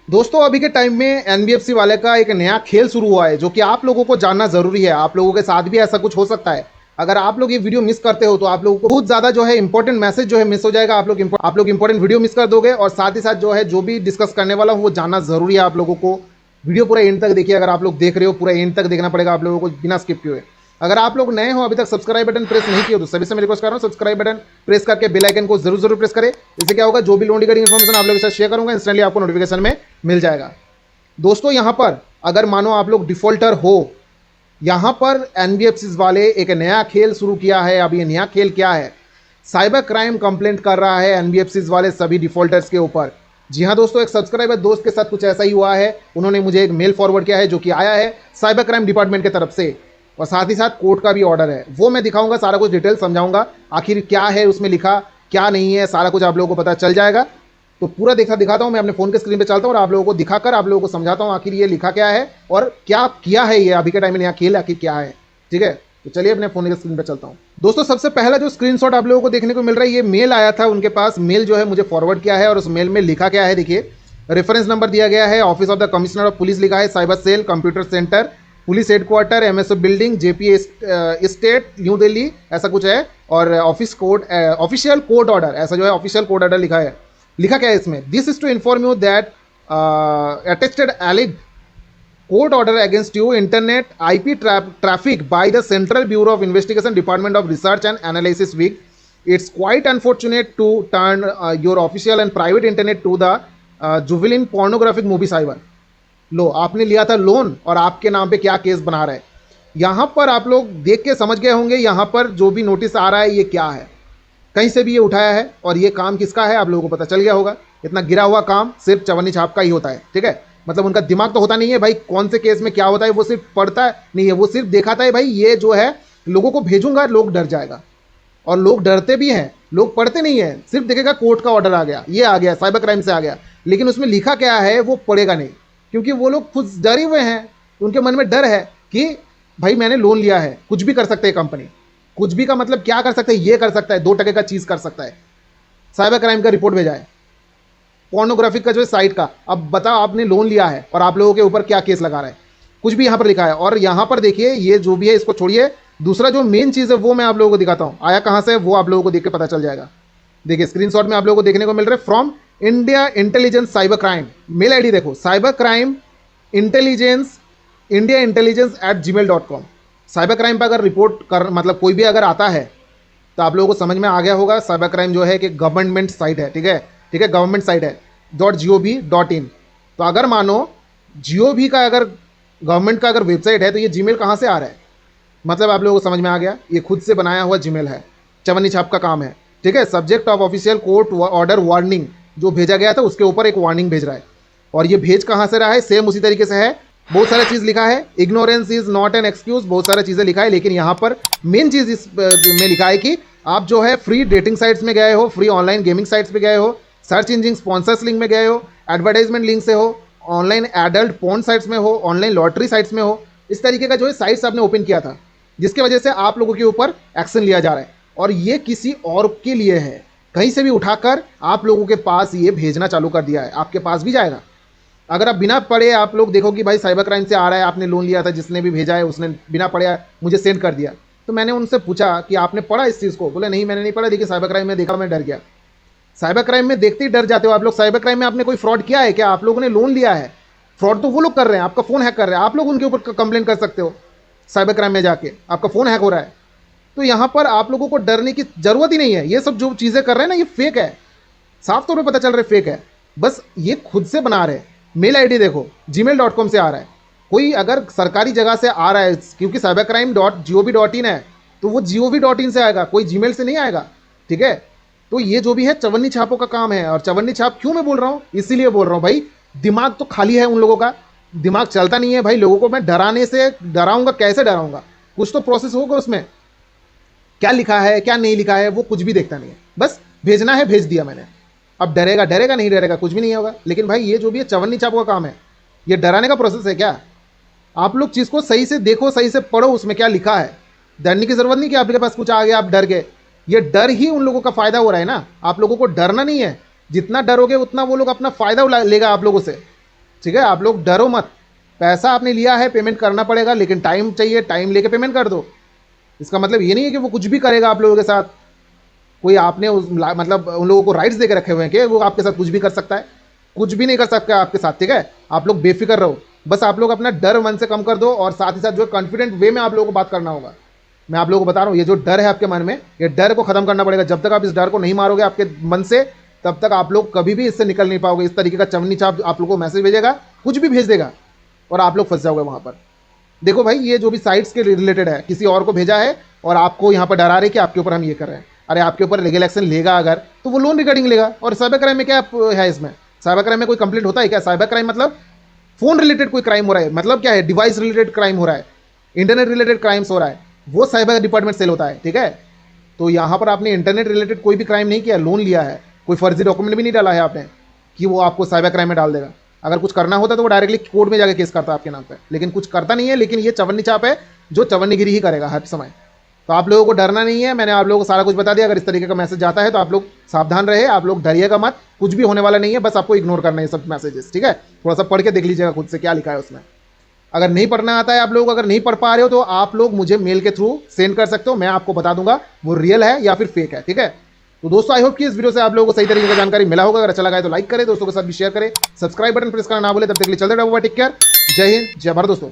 दोस्तों अभी के टाइम में एनबीएफसी वाले का एक नया खेल शुरू हुआ है जो कि आप लोगों को जानना जरूरी है। आप लोगों के साथ भी ऐसा कुछ हो सकता है। अगर आप लोग ये वीडियो मिस करते हो तो आप लोगों को बहुत ज्यादा जो है इंपॉर्टेंट मैसेज जो है मिस हो जाएगा। आप लोग इंपॉर्टेंट वीडियो मिस कर दोगे और साथ ही साथ जो है जो भी डिस्कस करने वाला हूँ वो जानना जरूरी है आप लोगों को। वीडियो पूरा एंड तक देखिए। अगर आप लोग देख रहे हो पूरा एंड तक देखना पड़ेगा आप लोगों को बिना स्किप किए। अगर आप लोग नए हो अभी तक सब्सक्राइब बटन प्रेस नहीं किया तो सभी से मैं रिक्वेस्ट कर रहा हूँ सब्सक्राइब बटन प्रेस करके बेल आइकन को जरूर प्रेस करें। इससे क्या होगा, जो भी लोन रिगार्डिंग इन्फॉर्मेशन आप लोगों के साथ शेयर करूंगा इंस्टेंटली आपको नोटिफिकेशन में मिल जाएगा। दोस्तों यहां पर अगर मानो आप लोग डिफॉल्टर हो, यहां पर एनबीएफसी वाले एक नया खेल शुरू किया है। अब ये नया खेल क्या है? साइबर क्राइम कंप्लेंट कर रहा है एनबीएफसी वाले सभी डिफॉल्टर्स के ऊपर। जी हां दोस्तों, एक सब्सक्राइबर दोस्त के साथ कुछ ऐसा ही हुआ है। उन्होंने मुझे एक मेल फॉरवर्ड किया है जो कि आया है साइबर क्राइम डिपार्टमेंट की तरफ से और साथ ही साथ कोर्ट का भी ऑर्डर है। वो मैं दिखाऊंगा, सारा कुछ डिटेल समझाऊंगा आखिर क्या है उसमें लिखा, क्या नहीं है, सारा कुछ आप लोगों को पता चल जाएगा। तो पूरा दिखाता हूं। मैं अपने फोन के स्क्रीन पे चलता हूं और आप लोगों को दिखाकर आप लोगों को समझाता हूं आखिर ये लिखा क्या है और क्या किया है ये अभी के टाइम में नया खेल आखिर क्या है। ठीक है, तो चलिए अपने फोन के स्क्रीन पे चलता हूं। दोस्तों सबसे पहला जो स्क्रीनशॉट आप लोगों को देखने को मिल रहा है, ये मेल आया था उनके पास। मेल जो है मुझे फॉरवर्ड किया है और उस मेल में लिखा क्या है देखिए। रेफरेंस नंबर दिया गया है, office of the commissioner of police लिखा है, cyber cell, computer centre, police headquarter, MSO building, JP state, New Delhi, ऐसा कुछ है। और office code, official court order, ऐसा जो है ऑफिशियल कोर्ट ऑर्डर लिखा है। लिखा क्या है इसमें? This is to inform you that attested alleged court order against you internet IP traffic by the central bureau of investigation department of research and analysis week. It's quite unfortunate to turn your official and private internet to the जुवेलिन pornographic movie cyber. लो, आपने लिया था loan और आपके नाम पे क्या केस बना रहा है। यहां पर आप लोग देख के समझ गए होंगे यहां पर जो भी नोटिस आ रहा है ये क्या है। कहीं से भी ये उठाया है और ये काम किसका है आप लोगों को पता चल गया होगा। इतना गिरा हुआ काम सिर्फ चवन्नी छाप का ही होता है। ठीक है, मतलब उनका दिमाग तो होता नहीं है भाई कौन से केस में क्या होता है, वो सिर्फ पढ़ता नहीं है, वो सिर्फ दिखाता है भाई ये जो है लोगों को भेजूंगा लोग डर जाएगा। और लोग डरते भी हैं, लोग पढ़ते नहीं है, सिर्फ देखेगा कोर्ट का ऑर्डर आ गया, ये आ गया, साइबर क्राइम से आ गया, लेकिन उसमें लिखा क्या है वो पढ़ेगा नहीं। क्योंकि वो लोग खुद डरे हुए हैं, उनके मन में डर है कि भाई मैंने लोन लिया है, कुछ भी कर सकते हैं कंपनी। कुछ भी का मतलब क्या कर सकते हैं? ये कर सकता है, 2 टके का चीज कर सकता है। साइबर क्राइम का रिपोर्ट भेजा है, पोर्नोग्राफिक का जो है साइट का। अब बताओ आपने लोन लिया है और आप लोगों के ऊपर क्या केस लगा रहा है, कुछ भी यहां पर लिखा है। और यहां पर देखिए ये जो भी है इसको छोड़िए, दूसरा जो मेन चीज है वो मैं आप लोगों को दिखाता हूं। आया कहां से वो आप लोगों को देख के पता चल जाएगा। देखिए स्क्रीनशॉट में आप लोगों को देखने को मिल रहा है from India intelligence cyber crime. Mail ID देखो, cyber crime intelligence, India intelligence @gmail.com। Cyber crime पर अगर रिपोर्ट कर मतलब कोई भी अगर आता है तो आप लोगों को समझ में आ गया होगा साइबर क्राइम जो है कि गवर्नमेंट साइट है। ठीक है, ठीक है, गवर्नमेंट साइट है .gov.in। तो अगर मानो जीओवी का अगर गवर्नमेंट का अगर वेबसाइट है तो ये जीमेल कहाँ से आ रहा है? मतलब आप लोगों को समझ में आ गया, ये खुद से बनाया हुआ जीमेल है, चवन्नी छाप का काम है। ठीक है, subject of official court order warning, जो भेजा गया था उसके ऊपर एक वार्निंग भेज रहा है। और ये भेज कहाँ से रहा है? सेम उसी तरीके से है, बहुत सारा चीज लिखा है। Ignorance is not an excuse, बहुत सारा चीजें लिखा है। लेकिन यहाँ पर मेन चीज इस में लिखा है कि आप जो है फ्री डेटिंग साइट्स में गए हो, फ्री ऑनलाइन गेमिंग साइट्स पे गए हो, सर्च इंजिन स्पॉन्सर्स लिंक में गए हो, एडवर्टाइजमेंट लिंक से हो, ऑनलाइन एडल्ट पोर्न साइट्स में हो, ऑनलाइन लॉटरी साइट्स में हो, इस तरीके का जो है साइट्स आपने ओपन किया था, जिसकी वजह से आप लोगों के ऊपर एक्शन लिया जा रहा है। और ये किसी और के लिए है, कहीं से भी उठाकर आप लोगों के पास ये भेजना चालू कर दिया है, आपके पास भी जाएगा। अगर आप बिना पढ़े आप लोग देखो कि भाई साइबर क्राइम से आ रहा है, आपने लोन लिया था, जिसने भी भेजा है उसने बिना पढ़े मुझे सेंड कर दिया। तो मैंने उनसे पूछा कि आपने पढ़ा इस चीज़ को? बोले नहीं मैंने नहीं पढ़ा, देखिए साइबर क्राइम में देखा मैं डर गया। साइबर क्राइम में देखते ही डर जाते हो आप लोग। साइबर क्राइम में आपने कोई फ्रॉड किया है क्या? आप लोगों ने लोन लिया है, फ्रॉड तो वो लोग कर रहे हैं, आपका फोन हैक कर रहे हैं, आप लोग उनके ऊपर कंप्लेन कर सकते हो साइबर क्राइम में जाके, आपका फोन हैक हो रहा है। तो यहां पर आप लोगों को डरने की जरूरत ही नहीं है। ये सब जो चीजें कर रहे हैं ना ये फेक है, साफ तौर पे पता चल रहा है फेक है, बस ये खुद से बना रहे हैं। मेल आईडी देखो gmail.com से आ रहा है। कोई अगर सरकारी जगह से आ रहा है, क्योंकि साइबर क्राइम .gov.in है तो वो gov.in से आएगा, कोई जीमेल से नहीं आएगा। ठीक है, तो ये जो भी है चवन्नी छापों का काम है। और चवन्नी छाप क्यों मैं बोल रहा हूं? इसीलिए बोल रहा हूं भाई, दिमाग तो खाली है उन लोगों का, दिमाग चलता नहीं है भाई। लोगों को मैं डराने से डराऊंगा, कैसे डराऊंगा? कुछ तो प्रोसेस होगा उसमें, क्या लिखा है क्या नहीं लिखा है वो कुछ भी देखता नहीं है, बस भेजना है भेज दिया मैंने। अब डरेगा डरेगा नहीं डरेगा कुछ भी नहीं होगा। लेकिन भाई ये जो भी है चवन्नी छापों का काम है, ये डराने का प्रोसेस है क्या? आप लोग चीज़ को सही से देखो, सही से पढ़ो, उसमें क्या लिखा है। डरने की जरूरत नहीं कि आपके पास कुछ आ गया आप डर गए। ये डर ही उन लोगों का फायदा हो रहा है ना, आप लोगों को डरना नहीं है। जितना डरोगे उतना वो लोग अपना फायदा लेगा आप लोगों से। ठीक है, आप लोग डरो मत। पैसा आपने लिया है, पेमेंट करना पड़ेगा, लेकिन टाइम चाहिए, टाइम लेके पेमेंट कर दो। इसका मतलब ये नहीं है कि वो कुछ भी करेगा आप लोगों के साथ। कोई आपने मतलब उन लोगों को राइट्स देकर रखे हुए हैं कि वो आपके साथ कुछ भी कर सकता है? कुछ भी नहीं कर सकता है आपके साथ, ठीक है। आप लोग बेफिक्र रहो, बस आप लोग अपना डर मन से कम कर दो, और साथ ही साथ जो कॉन्फिडेंट वे में आप लोगों को बात करना होगा। मैं आप लोगों को बता रहा हूँ, ये जो डर है आपके मन में, ये डर को खत्म करना पड़ेगा। जब तक आप इस डर को नहीं मारोगे आपके मन से, तब तक आप लोग कभी भी इससे निकल नहीं पाओगे। इस तरीके का चवन्नी चाप आप लोगों को मैसेज भेजेगा, कुछ भी भेज देगा, और आप लोग फंस जाओगे वहां पर। देखो भाई, ये जो भी साइट्स के रिलेटेड है, किसी और को भेजा है और आपको यहाँ पर डरा रहे कि आपके ऊपर हम ये कर रहे हैं। अरे आपके ऊपर लीगल एक्शन लेगा अगर, तो वो लोन रिगार्डिंग लेगा। और साइबर क्राइम में क्या है? इसमें साइबर क्राइम में कोई कंप्लेंट होता है क्या? साइबर क्राइम मतलब फोन रिलेटेड कोई क्राइम हो रहा है, मतलब क्या है, डिवाइस रिलेटेड क्राइम हो रहा है, इंटरनेट रिलेटेड क्राइम्स हो रहा है, वो साइबर डिपार्टमेंट सेल होता है, ठीक है। तो यहाँ पर आपने इंटरनेट रिलेटेड कोई भी क्राइम नहीं किया, लोन लिया है, कोई फर्जी डॉक्यूमेंट भी नहीं डाला है आपने कि वो आपको साइबर क्राइम में डाल देगा। अगर कुछ करना होता तो वो डायरेक्टली कोर्ट में जाकर केस करता आपके नाम पे, लेकिन कुछ करता नहीं है। लेकिन ये चवन्नी चाप है जो चवन्नीगिरी ही करेगा हर समय। तो आप लोगों को डरना नहीं है, मैंने आप लोगों को सारा कुछ बता दिया। अगर इस तरीके का मैसेज आता है तो आप लोग सावधान रहे, आप लोग डरिएगा मत, कुछ भी होने वाला नहीं है, बस आपको इग्नोर करना है सब मैसेजेस, ठीक है। थोड़ा सा पढ़ के देख लीजिएगा खुद से क्या लिखा है उसमें। अगर नहीं पढ़ना आता है आप लोग, अगर नहीं पढ़ पा रहे हो, तो आप लोग मुझे मेल के थ्रू सेंड कर सकते हो, मैं आपको बता दूंगा वो रियल है या फिर फेक है, ठीक है। तो दोस्तों, आई होप कि इस वीडियो से आप लोगों को सही तरीके का जानकारी मिला होगा। अगर अच्छा लगा है तो लाइक करें, दोस्तों के साथ भी शेयर करें, सब्सक्राइब बटन प्रेस करना ना भूले। तब तक के लिए चलते रहो, टेक केयर, जय हिंद, जय भारत दोस्तों।